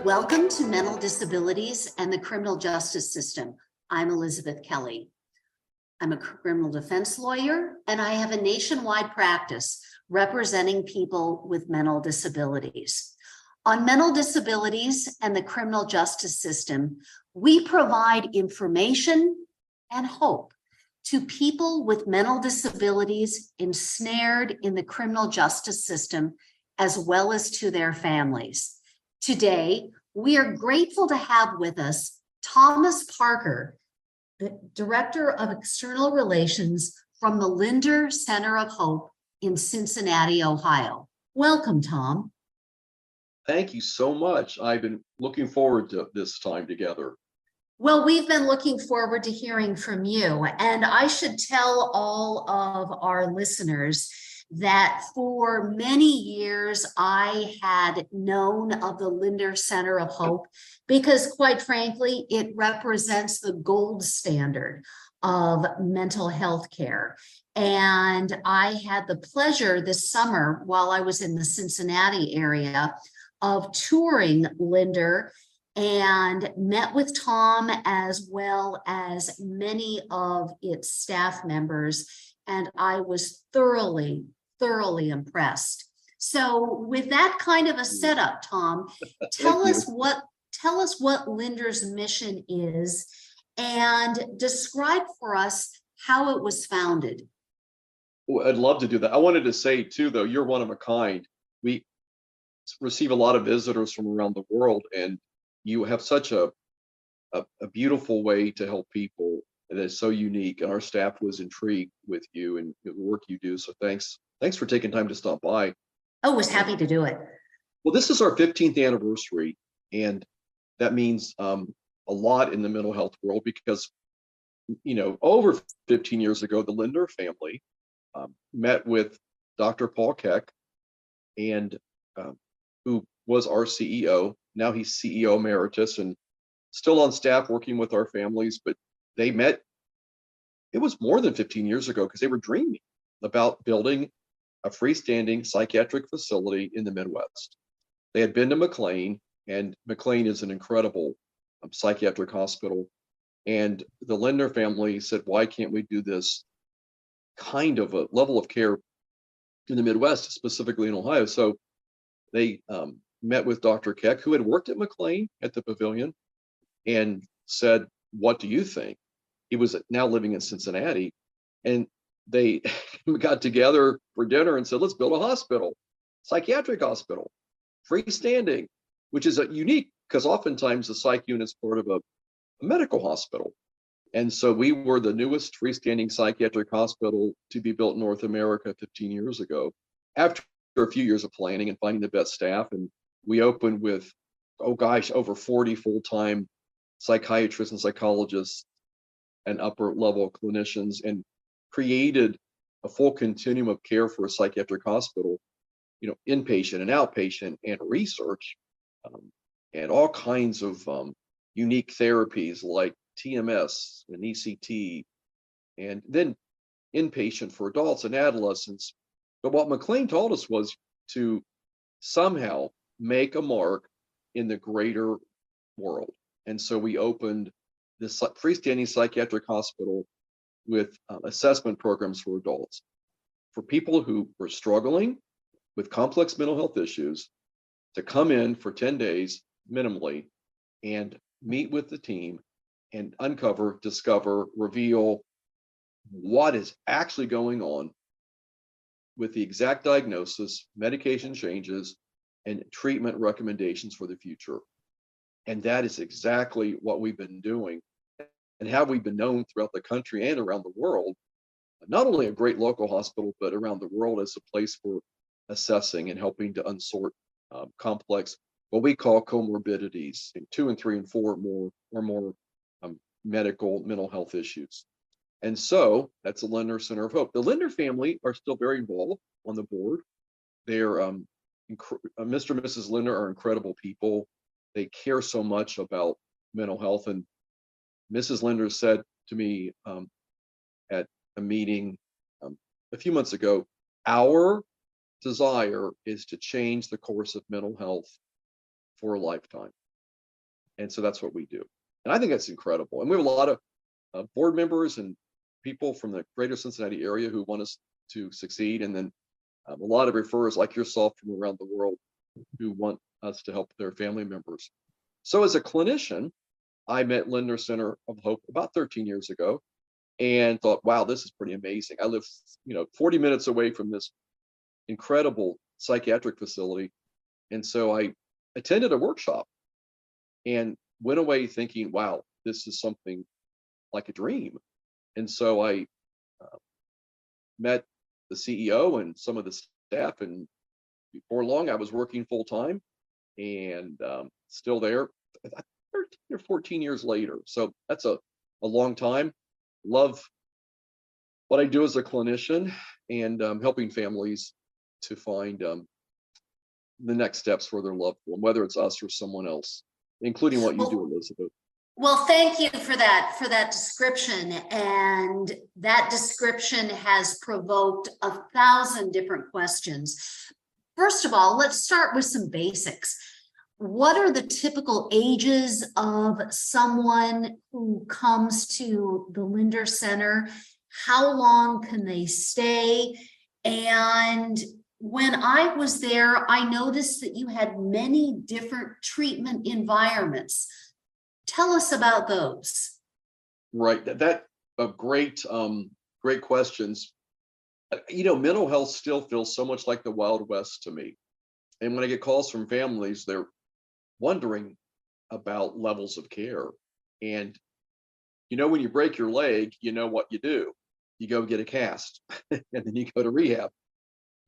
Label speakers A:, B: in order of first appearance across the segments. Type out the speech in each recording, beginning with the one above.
A: Welcome to Mental Disabilities and the Criminal Justice System. I'm Elizabeth Kelley. I'm a criminal defense lawyer, and I have a nationwide practice representing people with mental disabilities. On mental disabilities and the criminal justice system, we provide information and hope to people with mental disabilities ensnared in the criminal justice system, as well as to their families. Today, we are grateful to have with us Thomas Parker, the Director of External Relations from the Lindner Center of Hope in Cincinnati, Ohio. Welcome, Tom.
B: Thank you so much. I've been looking forward to this time together.
A: Well, we've been looking forward to hearing from you. And I should tell all of our listeners that for many years I had known of the Lindner Center of Hope because, quite frankly, it represents the gold standard of mental health care. And I had the pleasure this summer, while I was in the Cincinnati area, of touring Lindner and met with Tom as well as many of its staff members. And I was thoroughly impressed. So with that kind of a setup, Tom, tell us what Lindner's mission is and describe for us how it was founded.
B: Well, I'd love to do that. I wanted to say too, though, you're one of a kind. We receive a lot of visitors from around the world, and you have such a beautiful way to help people that is so unique. And our staff was intrigued with you and the work you do. So thanks for taking time to stop by.
A: Oh, was happy to do it.
B: Well, this is our 15th anniversary, and that means a lot in the mental health world because, over 15 years ago, the Lindner family met with Dr. Paul Keck, and who was our CEO. Now he's CEO emeritus and still on staff working with our families, but they met, it was more than 15 years ago because they were dreaming about building a freestanding psychiatric facility in the Midwest. They had been to McLean, and McLean is an incredible psychiatric hospital. And the Lindner family said, why can't we do this kind of a level of care in the Midwest, specifically in Ohio? So they met with Dr. Keck, who had worked at McLean at the Pavilion, and said, what do you think? He was now living in Cincinnati, and they got together for dinner and said, let's build a hospital, psychiatric hospital, freestanding, which is unique because oftentimes the psych unit is part of a medical hospital. And so we were the newest freestanding psychiatric hospital to be built in North America 15 years ago, after a few years of planning and finding the best staff. And we opened with, over 40 full-time psychiatrists and psychologists and upper level clinicians, and created a full continuum of care for a psychiatric hospital, inpatient and outpatient and research, and all kinds of unique therapies like TMS and ECT, and then inpatient for adults and adolescents. But what McLean told us was to somehow make a mark in the greater world. And so we opened this freestanding psychiatric hospital with assessment programs for adults, for people who were struggling with complex mental health issues, to come in for 10 days minimally and meet with the team and uncover, discover, reveal what is actually going on with the exact diagnosis, medication changes, and treatment recommendations for the future. And that is exactly what we've been doing, and how we've been known throughout the country and around the world, not only a great local hospital, but around the world as a place for assessing and helping to unsort complex, what we call comorbidities, 2 and 3 and 4 or more medical mental health issues. And so that's the Lindner Center of Hope. The Lindner family are still very involved on the board. They're Mr. and Mrs. Lindner are incredible people. They care so much about mental health. And Mrs. Lindner said to me at a meeting a few months ago, our desire is to change the course of mental health for a lifetime. And so that's what we do. And I think that's incredible. And we have a lot of board members and people from the greater Cincinnati area who want us to succeed. And then a lot of referrers like yourself from around the world who want us to help their family members. So as a clinician, I met Lindner Center of Hope about 13 years ago and thought, wow, this is pretty amazing. I live, 40 minutes away from this incredible psychiatric facility. And so I attended a workshop and went away thinking, wow, this is something like a dream. And so I met the CEO and some of the staff, and before long I was working full time and still there 13 or 14 years later. So that's a long time. Love what I do as a clinician and helping families to find the next steps for their loved one, whether it's us or someone else, including what you do, Elizabeth.
A: Well, thank you for that description. And that description has provoked 1,000 different questions. First of all, let's start with some basics. What are the typical ages of someone who comes to the Lindner Center? How long can they stay? And when I was there, I noticed that you had many different treatment environments. Tell us about those.
B: Right. That great questions. Mental health still feels so much like the Wild West to me. And when I get calls from families, they're wondering about levels of care. And when you break your leg, you know what you do. You go get a cast and then you go to rehab.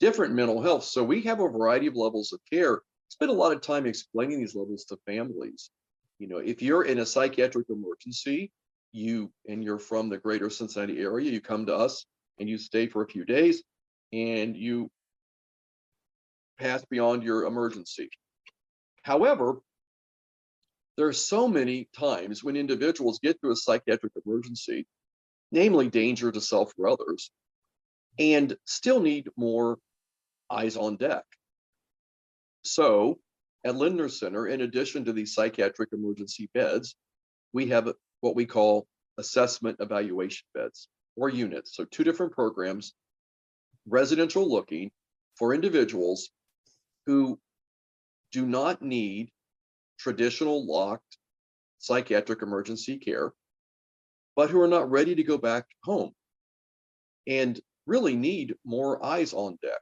B: Different mental health. So we have a variety of levels of care. Spend a lot of time explaining these levels to families. If you're in a psychiatric emergency, and you're from the greater Cincinnati area, you come to us and you stay for a few days and you pass beyond your emergency. However, there are so many times when individuals get to a psychiatric emergency, namely danger to self or others, and still need more eyes on deck. So at Lindner Center, in addition to these psychiatric emergency beds, we have what we call assessment evaluation beds or units. So 2 different programs, residential looking for individuals who do not need traditional locked psychiatric emergency care, but who are not ready to go back home and really need more eyes on deck.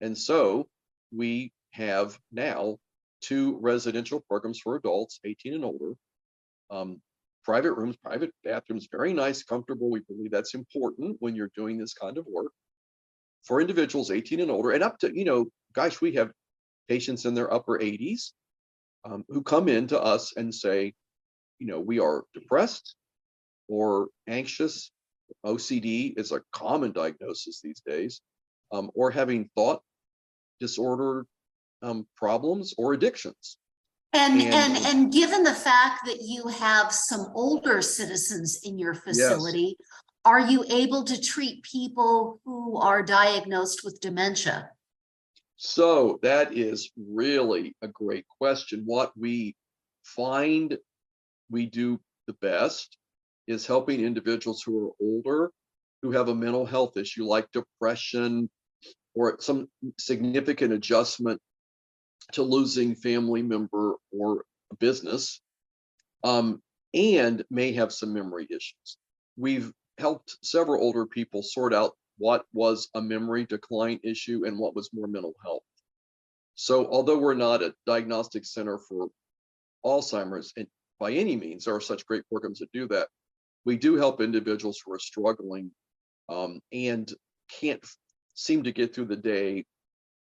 B: And so we have now 2 residential programs for adults 18 and older, private rooms, private bathrooms, very nice, comfortable. We believe that's important when you're doing this kind of work for individuals 18 and older, and up to, we have patients in their upper 80s who come in to us and say, we are depressed or anxious. OCD is a common diagnosis these days, or having disorder problems or addictions.
A: And given the fact that you have some older citizens in your facility, yes, are you able to treat people who are diagnosed with dementia?
B: So that is really a great question. What we find we do the best is helping individuals who are older, who have a mental health issue like depression or some significant adjustment to losing family member or a business, and may have some memory issues. We've helped several older people sort out what was a memory decline issue and what was more mental health. So although we're not a diagnostic center for Alzheimer's, and by any means, there are such great programs that do that, we do help individuals who are struggling and can't seem to get through the day,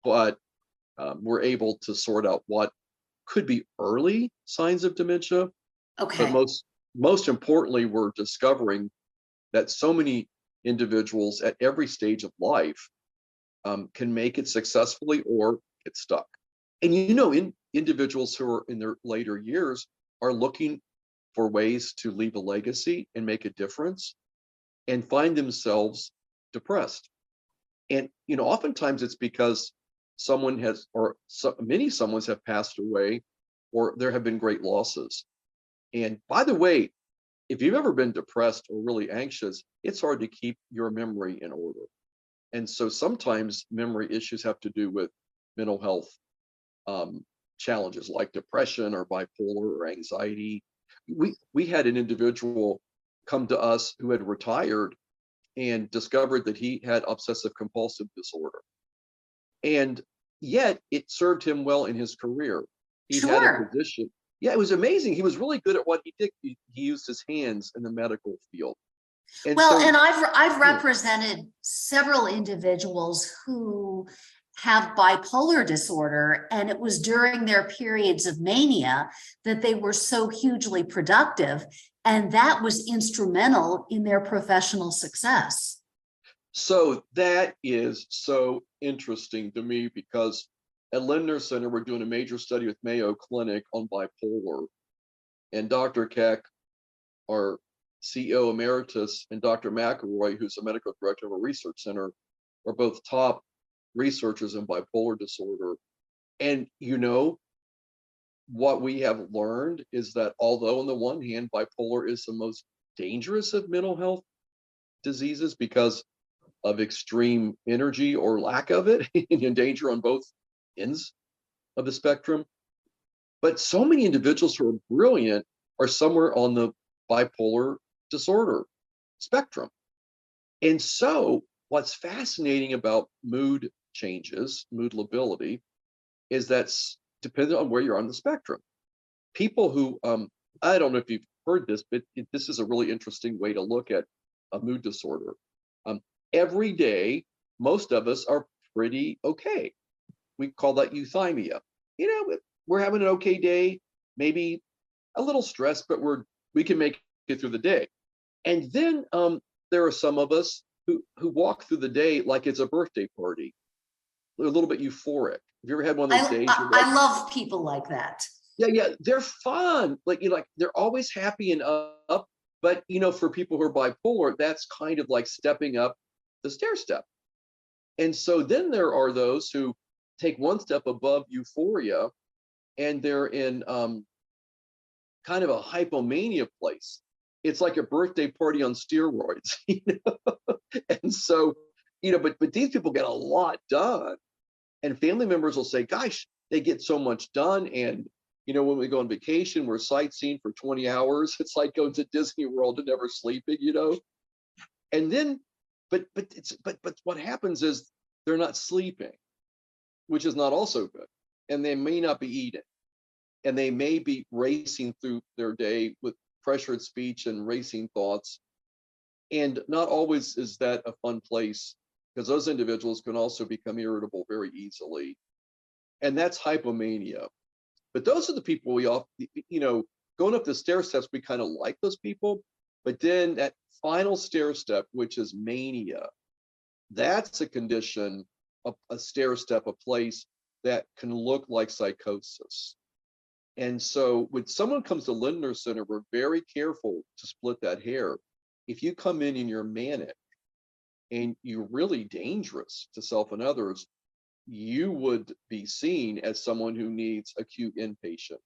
B: but we're able to sort out what could be early signs of dementia.
A: Okay.
B: But most importantly, we're discovering that so many individuals at every stage of life can make it successfully or get stuck. And individuals who are in their later years are looking for ways to leave a legacy and make a difference and find themselves depressed. And oftentimes it's because someone has, or many someones have passed away, or there have been great losses. And by the way, if you've ever been depressed or really anxious, it's hard to keep your memory in order. And so sometimes memory issues have to do with mental health challenges like depression or bipolar or anxiety. We had an individual come to us who had retired and discovered that he had obsessive compulsive disorder. And yet it served him well in his career. He had a
A: Sure.
B: position. Yeah, it was amazing. He was really good at what he did. He used his hands in the medical field. And
A: Well,
B: so,
A: and I've
B: yeah.
A: represented several individuals who have bipolar disorder, and it was during their periods of mania that they were so hugely productive, and that was instrumental in their professional success.
B: So that is so interesting to me because at Lindner Center, we're doing a major study with Mayo Clinic on bipolar. And Dr. Keck, our CEO emeritus, and Dr. McElroy, who's the medical director of a research center, are both top researchers in bipolar disorder. And what we have learned is that although on the one hand, bipolar is the most dangerous of mental health diseases because of extreme energy or lack of it, and danger on both ends of the spectrum. But so many individuals who are brilliant are somewhere on the bipolar disorder spectrum. And so what's fascinating about mood changes, mood lability, is that's dependent on where you're on the spectrum. People who, I don't know if you've heard this, but this is a really interesting way to look at a mood disorder. Every day, most of us are pretty okay. We call that euthymia. We're having an okay day, maybe a little stressed, but we can make it through the day. And then there are some of us who walk through the day like it's a birthday party. They're a little bit euphoric. Have you ever had one of those days?
A: I love people like that.
B: Yeah, they're fun. Like they're always happy and up. But for people who are bipolar, that's kind of like stepping up the stair step. And so then there are those who take one step above euphoria, and they're in kind of a hypomania place. It's like a birthday party on steroids, And so, but these people get a lot done, and family members will say, "Gosh, they get so much done." And when we go on vacation, we're sightseeing for 20 hours. It's like going to Disney World and never sleeping, And then, but what happens is they're not sleeping, which is not also good, and they may not be eating, and they may be racing through their day with pressured speech and racing thoughts. And not always is that a fun place, because those individuals can also become irritable very easily. And that's hypomania. But those are the people we often, going up the stair steps, we kind of like those people. But then that final stair step, which is mania, that's a condition, a stair step, a place that can look like psychosis. And so when someone comes to Lindner Center, we're very careful to split that hair. If you come in and you're manic and you're really dangerous to self and others, you would be seen as someone who needs acute inpatient.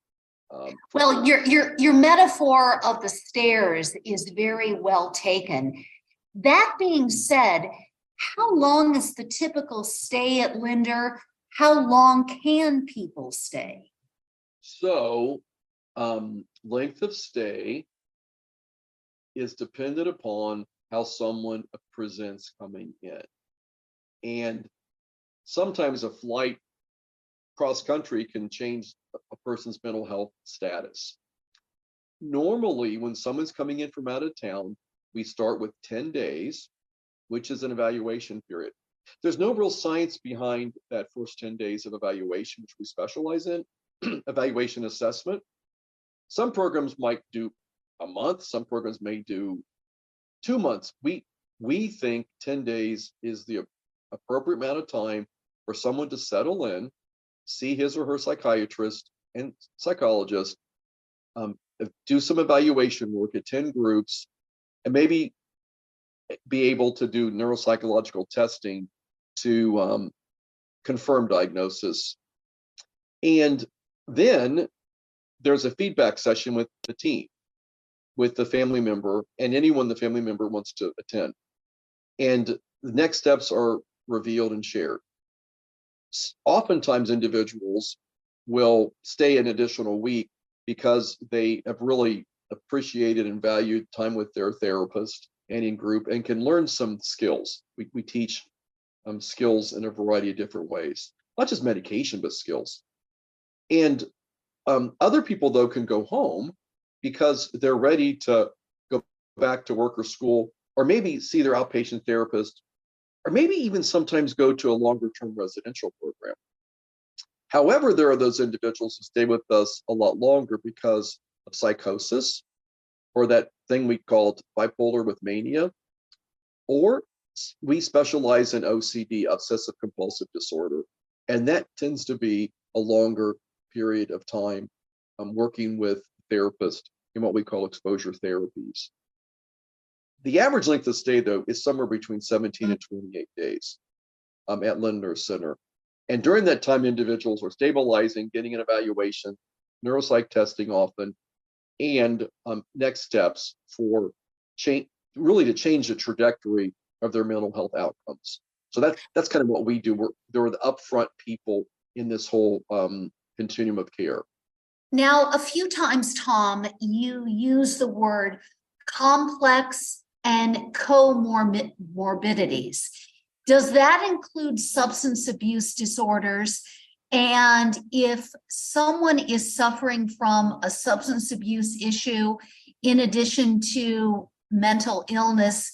A: Well, your metaphor of the stairs is very well taken. That being said, how long is the typical stay at Lindner? How long can people stay?
B: So length of stay is dependent upon how someone presents coming in. And sometimes a flight cross country can change a person's mental health status. Normally, when someone's coming in from out of town, we start with 10 days, which is an evaluation period. There's no real science behind that first 10 days of evaluation, which we specialize in, evaluation assessment. Some programs might do a month, some programs may do 2 months. We think 10 days is the appropriate amount of time for someone to settle in, see his or her psychiatrist and psychologist, do some evaluation work, attend groups, and maybe be able to do neuropsychological testing to confirm diagnosis. And then there's a feedback session with the team, with the family member, and anyone the family member wants to attend. And the next steps are revealed and shared. Oftentimes, individuals will stay an additional week because they have really appreciated and valued time with their therapist and in group, and can learn some skills. We teach skills in a variety of different ways, not just medication, but skills. And other people, though, can go home because they're ready to go back to work or school, or maybe see their outpatient therapist, or maybe even sometimes go to a longer-term residential program. However, there are those individuals who stay with us a lot longer because of psychosis, or that thing we called bipolar with mania, or we specialize in OCD, obsessive compulsive disorder, and that tends to be a longer period of time working with therapists in what we call exposure therapies. The average length of stay, though, is somewhere between 17 and 28 days at Lindner Center. And during that time, individuals are stabilizing, getting an evaluation, neuropsych testing often, and next steps for change, really to change the trajectory of their mental health outcomes. So that's kind of what we do. They're the upfront people in this whole continuum of care.
A: Now, a few times, Tom, you use the word complex and comorbidities. Does that include substance abuse disorders? And if someone is suffering from a substance abuse issue, in addition to mental illness,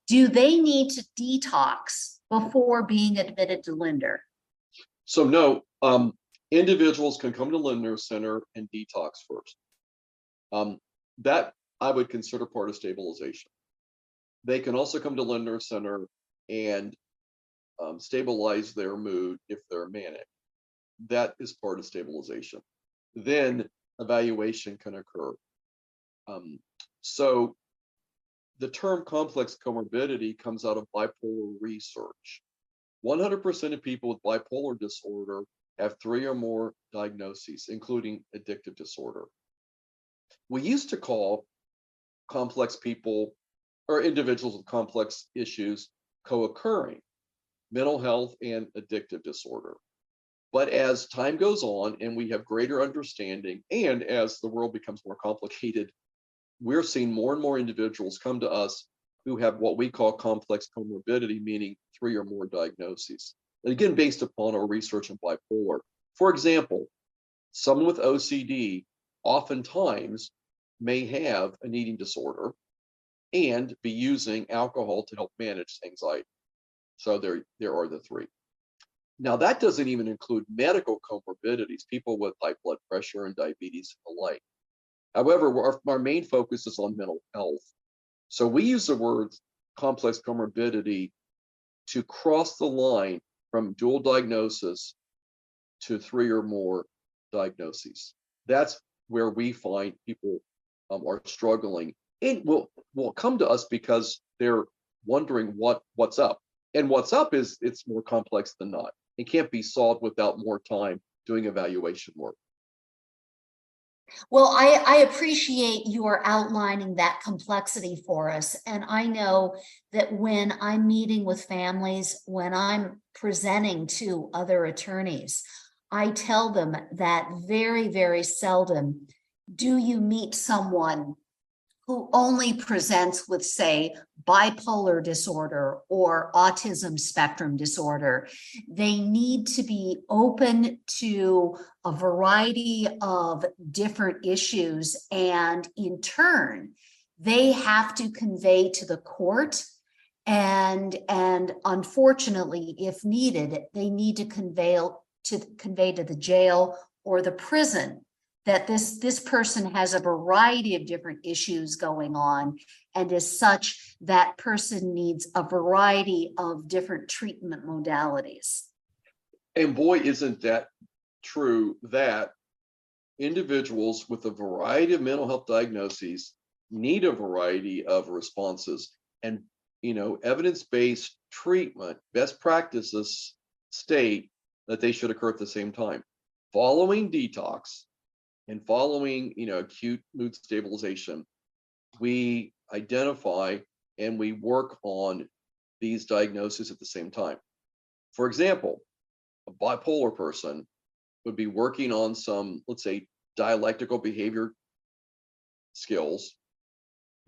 A: do they need to detox before being admitted to Lindner?
B: So no, individuals can come to Lindner Center and detox first. That I would consider part of stabilization. They can also come to Lindner Center and stabilize their mood if they're manic. That is part of stabilization. Then evaluation can occur. So the term complex comorbidity comes out of bipolar research. 100% of people with bipolar disorder have 3 or more diagnoses, including addictive disorder. We used to call complex people or individuals with complex issues co-occurring, mental health and addictive disorder. But as time goes on and we have greater understanding, and as the world becomes more complicated, we're seeing more and more individuals come to us who have what we call complex comorbidity, meaning 3 or more diagnoses. And again, based upon our research in bipolar. For example, someone with OCD oftentimes may have an eating disorder and be using alcohol to help manage anxiety. So there are the 3. Now, that doesn't even include medical comorbidities, people with high blood pressure and diabetes and the like. However, our main focus is on mental health. So we use the word complex comorbidity to cross the line from dual diagnosis to 3 or more diagnoses. That's where we find people are struggling, and will come to us because they're wondering what's up. And what's up is it's more complex than not. It can't be solved without more time doing evaluation work.
A: Well, I appreciate your outlining that complexity for us. And I know that when I'm meeting with families, when I'm presenting to other attorneys, I tell them that very, very seldom do you meet someone who only presents with, say, bipolar disorder or autism spectrum disorder. They need to be open to a variety of different issues, and in turn, they have to convey to the court, and unfortunately, if needed, they need to convey to the jail or the prison that this person has a variety of different issues going on, and as such, that person needs a variety of different treatment modalities.
B: And boy, isn't that true, that individuals with a variety of mental health diagnoses need a variety of responses. And evidence-based treatment, best practices state that they should occur at the same time. Following detox And following, acute mood stabilization, we identify and we work on these diagnoses at the same time. For example, a bipolar person would be working on some, let's say, dialectical behavior skills,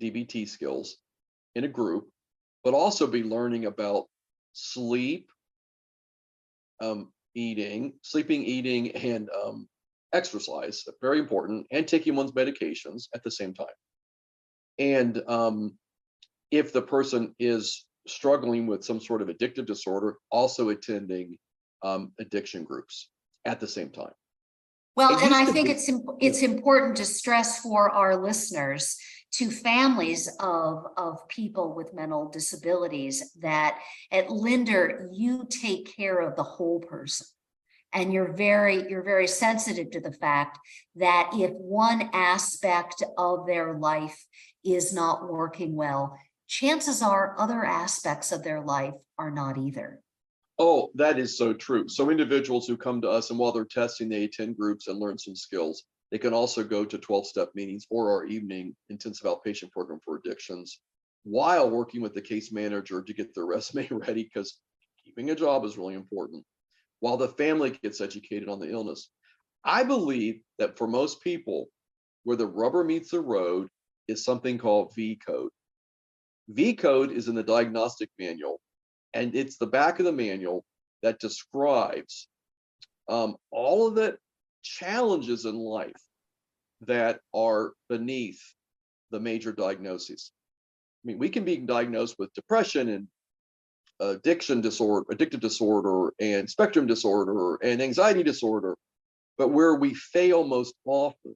B: DBT skills in a group, but also be learning about sleep, sleeping, eating, and exercise, very important, and taking one's medications at the same time. And if the person is struggling with some sort of addictive disorder, also attending addiction groups at the same time.
A: Well, and I think it's important to stress for our listeners, to families of people with mental disabilities, that at Lindner, you take care of the whole person. And you're very sensitive to the fact that if one aspect of their life is not working well, chances are other aspects of their life are not either.
B: Oh, that is so true. So individuals who come to us and while they're testing, they attend groups and learn some skills. They can also go to 12-step meetings or our evening intensive outpatient program for addictions while working with the case manager to get their resume ready, because keeping a job is really important, while the family gets educated on the illness. I believe that for most people, where the rubber meets the road is something called V code. V code is in the diagnostic manual, and it's the back of the manual that describes all of the challenges in life that are beneath the major diagnoses. I mean, we can be diagnosed with depression and addictive disorder, and spectrum disorder and anxiety disorder. But where we fail most often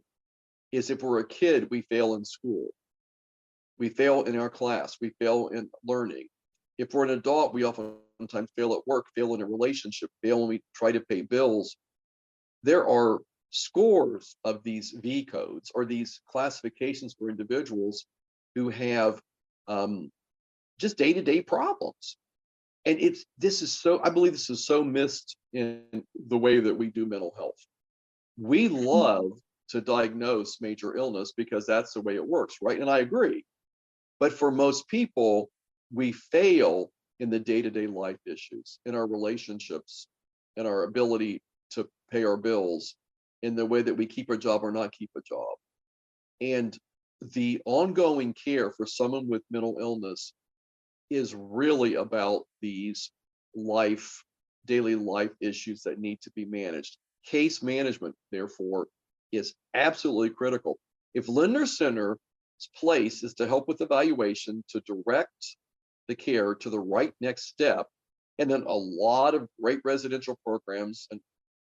B: is if we're a kid, we fail in school. We fail in our class. We fail in learning. If we're an adult, we oftentimes fail at work, fail in a relationship, fail when we try to pay bills. There are scores of these V codes or these classifications for individuals who have just day-to-day problems. And I believe this is so missed in the way that we do mental health. We love to diagnose major illness because that's the way it works, right? And I agree. But for most people, we fail in the day-to-day life issues, in our relationships, in our ability to pay our bills, in the way that we keep a job or not keep a job. And the ongoing care for someone with mental illness is really about these daily life issues that need to be managed. Case management, therefore, is absolutely critical. If Lindner Center's place is to help with evaluation, to direct the care to the right next step, and then a lot of great residential programs and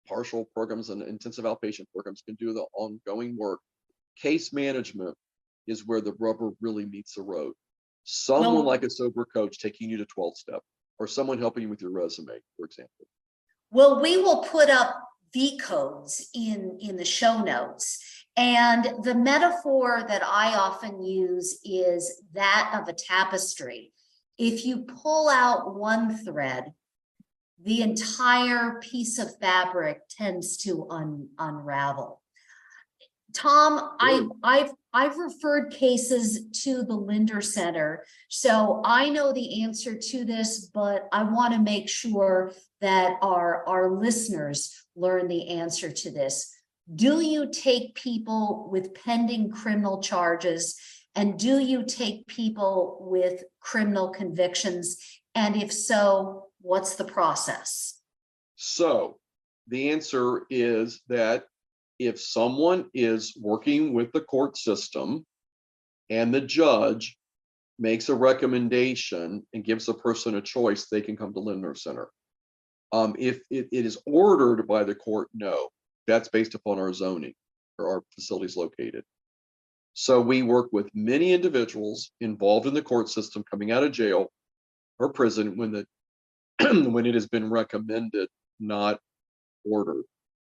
B: partial programs and intensive outpatient programs can do the ongoing work, case management is where the rubber really meets the road. Someone like a sober coach taking you to 12-step, or someone helping you with your resume, for example.
A: Well, we will put up V codes in the show notes. And the metaphor that I often use is that of a tapestry. If you pull out one thread, the entire piece of fabric tends to unravel. Tom, I've referred cases to the Lindner Center, so I know the answer to this, but I want to make sure that our listeners learn the answer to this. Do you take people with pending criminal charges, and do you take people with criminal convictions? And if so, what's the process?
B: So the answer is that if someone is working with the court system and the judge makes a recommendation and gives the person a choice, they can come to Lindner Center. If it is ordered by the court, no. That's based upon our zoning or our facilities located. So we work with many individuals involved in the court system coming out of jail or prison when it has been recommended, not ordered.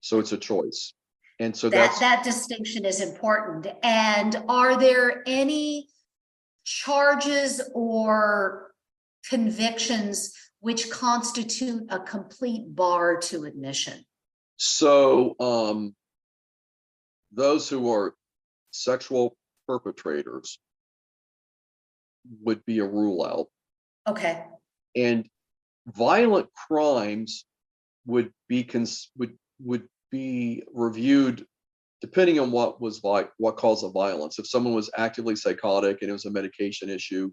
B: So it's a choice. And so that
A: distinction is important. And are there any charges or convictions which constitute a complete bar to admission?
B: So those who are sexual perpetrators would be a rule out.
A: Okay.
B: And violent crimes would be reviewed depending on what caused the violence. If someone was actively psychotic and it was a medication issue,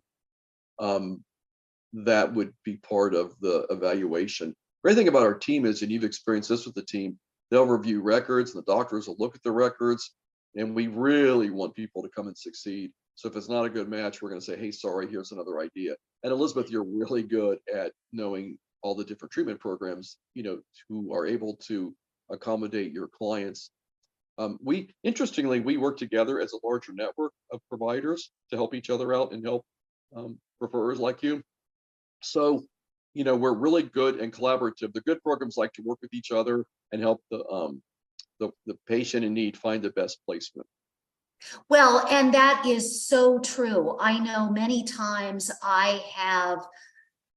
B: that would be part of the evaluation. Great thing about our team is, and you've experienced this with the team, they'll review records and the doctors will look at the records, and we really want people to come and succeed. So if it's not a good match, we're going to say, hey, sorry, here's another idea. And Elizabeth, you're really good at knowing all the different treatment programs, who are able to accommodate your clients. Interestingly, we work together as a larger network of providers to help each other out and help referrers like you. So, we're really good and collaborative. The good programs like to work with each other and help the patient in need find the best placement.
A: Well, and that is so true. I know many times I have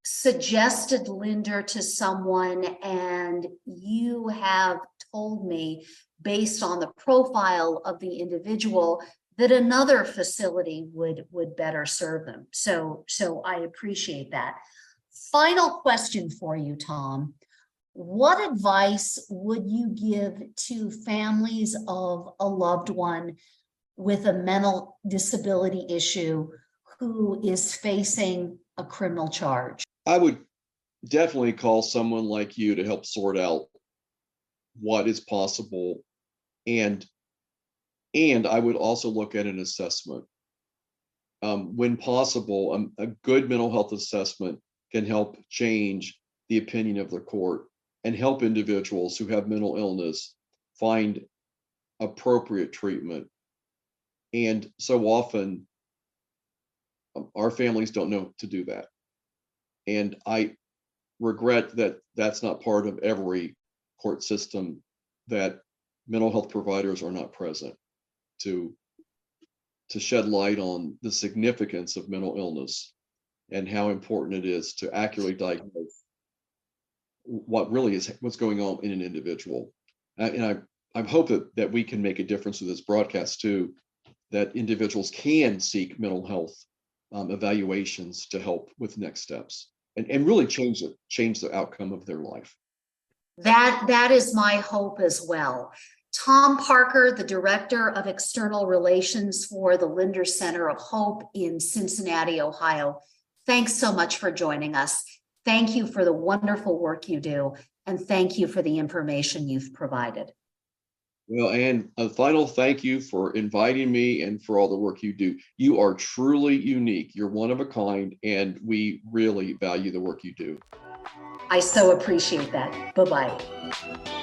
A: suggested Lindner to someone, and you have told me, based on the profile of the individual, that another facility would better serve them. So I appreciate that. Final question for you, Tom. What advice would you give to families of a loved one with a mental disability issue who is facing a criminal charge?
B: I would definitely call someone like you to help sort out what is possible. And I would also look at an assessment. When possible, a good mental health assessment can help change the opinion of the court and help individuals who have mental illness find appropriate treatment. And so often, our families don't know to do that. And I regret that that's not part of every court system, that mental health providers are not present to shed light on the significance of mental illness and how important it is to accurately diagnose what really is what's going on in an individual. And I hope that we can make a difference with this broadcast too, that individuals can seek mental health evaluations to help with next steps and really change the outcome of their life.
A: That is my hope as well. Tom Parker, the Director of External Relations for the Lindner Center of Hope in Cincinnati, Ohio. Thanks so much for joining us. Thank you for the wonderful work you do, and thank you for the information you've provided.
B: Well, and a final thank you for inviting me and for all the work you do. You are truly unique. You're one of a kind, and we really value the work you do.
A: I so appreciate that. Bye-bye.